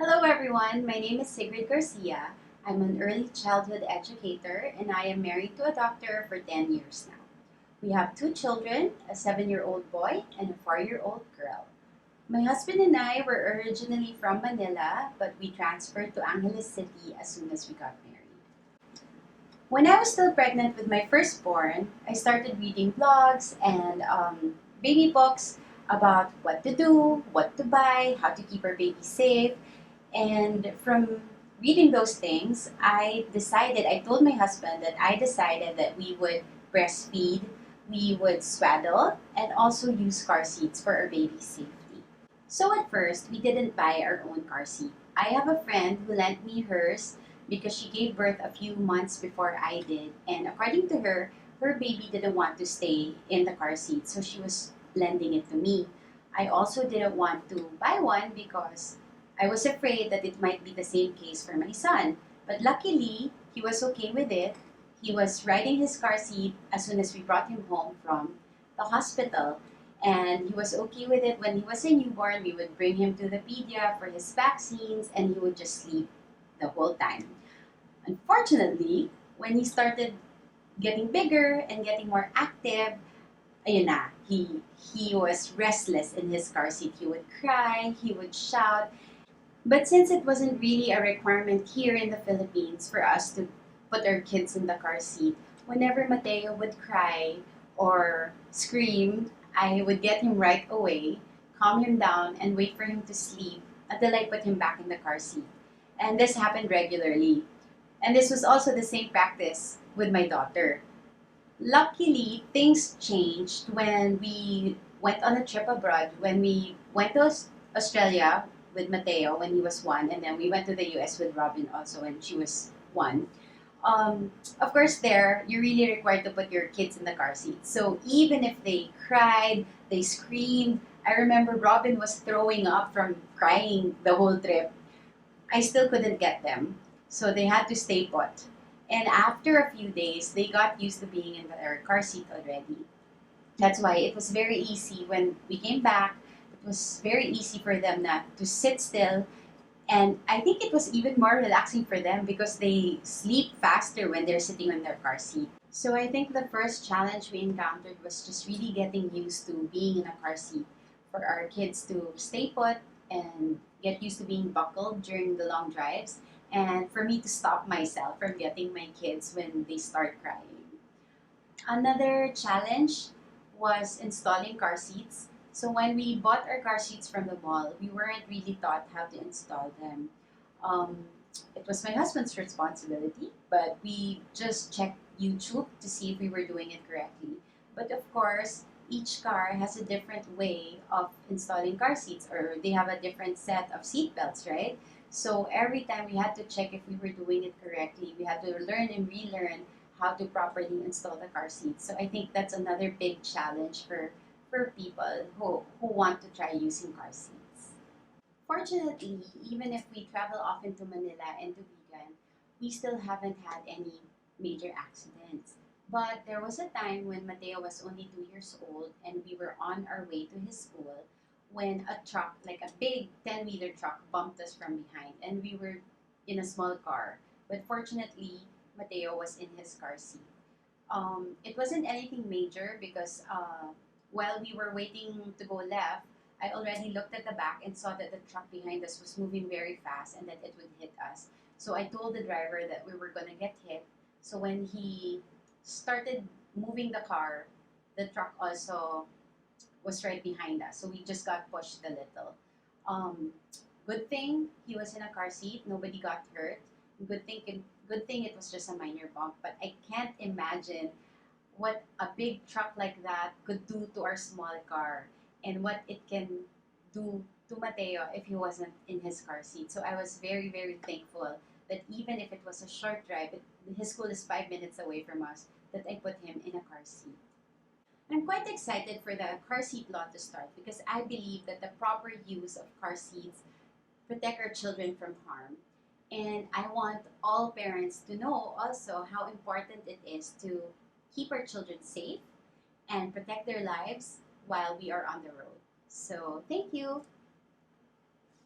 Hello everyone, my name is Sigrid Garcia. I'm an early childhood educator and I am married to a doctor for 10 years now. We have two children, a 7-year-old boy and a 4-year-old girl. My husband and I were originally from Manila, but we transferred to Angeles City as soon as we got married. When I was still pregnant with my firstborn, I started reading blogs and baby books about what to do, what to buy, how to keep our baby safe. And from reading those things, I told my husband that I decided that we would breastfeed, we would swaddle, and also use car seats for our baby's safety. So at first, we didn't buy our own car seat. I have a friend who lent me hers because she gave birth a few months before I did. And according to her, her baby didn't want to stay in the car seat, so she was lending it to me. I also didn't want to buy one because I was afraid that it might be the same case for my son. But luckily, he was okay with it. He was riding his car seat as soon as we brought him home from the hospital. And he was okay with it when he was a newborn. We would bring him to the pedia for his vaccines, and he would just sleep the whole time. Unfortunately, when he started getting bigger and getting more active, ayun na, he was restless in his car seat. He would cry, he would shout. But since it wasn't really a requirement here in the Philippines for us to put our kids in the car seat, whenever Mateo would cry or scream, I would get him right away, calm him down, and wait for him to sleep until I put him back in the car seat. And this happened regularly. And this was also the same practice with my daughter. Luckily, things changed when we went on a trip abroad. When we went to Australia with Mateo when he was 1, and then we went to the US with Robin also when she was 1. Of course, there you're really required to put your kids in the car seat. So even if they cried, they screamed. I remember Robin was throwing up from crying the whole trip. I still couldn't get them. So they had to stay put. And after a few days, they got used to being in their car seat already. That's why it was very easy when we came back. It was very easy for them not to sit still. And I think it was even more relaxing for them because they sleep faster when they're sitting on their car seat. So I think the first challenge we encountered was just really getting used to being in a car seat for our kids to stay put and get used to being buckled during the long drives, and for me to stop myself from getting my kids when they start crying. Another challenge was installing car seats. So when we bought our car seats from the mall, we weren't really taught how to install them. Um, it was my husband's responsibility, but we just checked YouTube to see if we were doing it correctly. But of course, each car has a different way of installing car seats, or they have a different set of seat belts, right? So every time we had to check if we were doing it correctly, we had to learn and relearn how to properly install the car seat. So I think that's another big challenge for people who want to try using car seats. Fortunately, even if we travel often to Manila and to Vigan, we still haven't had any major accidents. But there was a time when Mateo was only 2 years old and we were on our way to his school when a truck, like a big 10-wheeler truck, bumped us from behind and we were in a small car. But fortunately, Mateo was in his car seat. It wasn't anything major because while we were waiting to go left, I already looked at the back and saw that the truck behind us was moving very fast and that it would hit us. So I told the driver that we were going to get hit. So when he started moving the car, the truck also was right behind us. So we just got pushed a little. Um, Good thing he was in a car seat. Nobody got hurt. Good thing it was just a minor bump. But I can't imagine what a big truck like that could do to our small car and what it can do to Mateo if he wasn't in his car seat. So I was very, very thankful that even if it was a short drive, his school is 5 minutes away from us, that I put him in a car seat. I'm quite excited for the car seat law to start because I believe that the proper use of car seats protect our children from harm. And I want all parents to know also how important it is to keep our children safe and protect their lives while we are on the road. So, thank you.